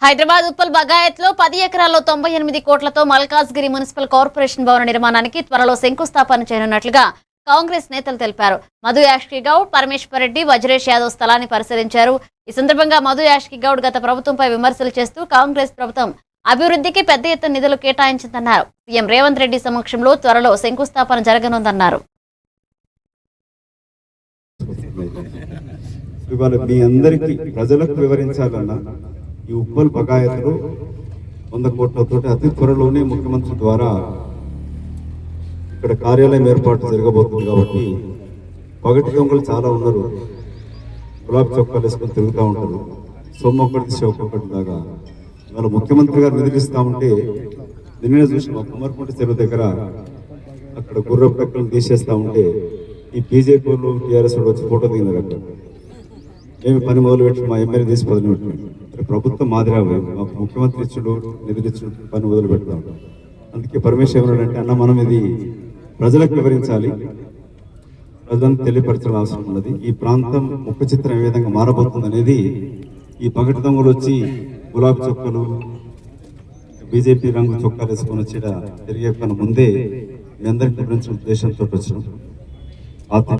హైదరాబాద్ ఉప్పల్ బగాయత్లో 10 ఎకరాల్లో 98 కోట్లతో Malkajgiri municipal corporation భవన నిర్మాణానికి త్వరలో శంకుస్థాపన చేయనున్నట్లుగా కాంగ్రెస్ నేతలు తెలిపారు. మధు యాష్కి గౌడ్, పరమేశ్వర్ రెడ్డి, వజ్రేష్ యాదవ్ స్థలాన్ని పరిశీలించారు. ఈ సందర్భంగా మధు యాష్కి గౌడ్ గత ప్రభుత్వంపై విమర్శలు చేస్తూ కాంగ్రెస్ ప్రభుత్వం అభివృద్ధికి పెద్ద ఎత్తున నిధులు కేటాయించిందన్నారు. సీఎం రేవంత్ రెడ్డి సమక్షంలో త్వరలో శంకుస్థాపన జరగనుందన్నారు. ఇవాళ మీ అందరికీ ప్రజలకు వివరించాలన్నా ఈ ఉప్పల్ బగాయతలో 100 కోట్లతో అతి త్వరలోనే ముఖ్యమంత్రి ద్వారా ఇక్కడ కార్యాలయం ఏర్పాటు జరగబోతుంది. కాబట్టి పగటి దొంగలు చాలా ఉన్నారు, గులాబీ చొక్కాలు వేసుకొని తిరుగుతూ ఉంటారు. సొమ్మొక్కటి ఒక్కొక్కటి లాగా ఇవాళ ముఖ్యమంత్రి గారు నిధులిస్తా ఉంటే నిన్నే చూసిన కుమార్కుంట చెరువు దగ్గర అక్కడ గుర్రపు డక్కలను తీసేస్తా ఉంటే ఈ బీజేపీ వాళ్ళు టీఆర్ఎస్ వాళ్ళు వచ్చి ఫోటో దిగినారు. అక్కడ ఏమి పని మొదలు పెట్టి మా ఎమ్మెల్యే తీసి వదిలిపెట్టాడు. ప్రభుత్వం మాదిరా మాకు ముఖ్యమంత్రి ఇచ్చుడు నిధులు ఇచ్చుడు పని మొదలు పెడతా ఉంటాం. అందుకే పరమేశ్వర్ అంటే అన్న మనం ఇది ప్రజలకు వివరించాలి, ప్రజలను తెలియపరచడం అవసరం ఉన్నది. ఈ ప్రాంతం ముఖ చిత్రం ఏ విధంగా మారబోతుంది అనేది ఈ పగటి దొంగలు వచ్చి గులాబీ చొక్కలు బీజేపీ రంగు చొక్కాలు వేసుకొని వచ్చి తిరిగే కన్నా ముందే మీ అందరికీ వివరించిన ఉద్దేశంతో వచ్చినాం.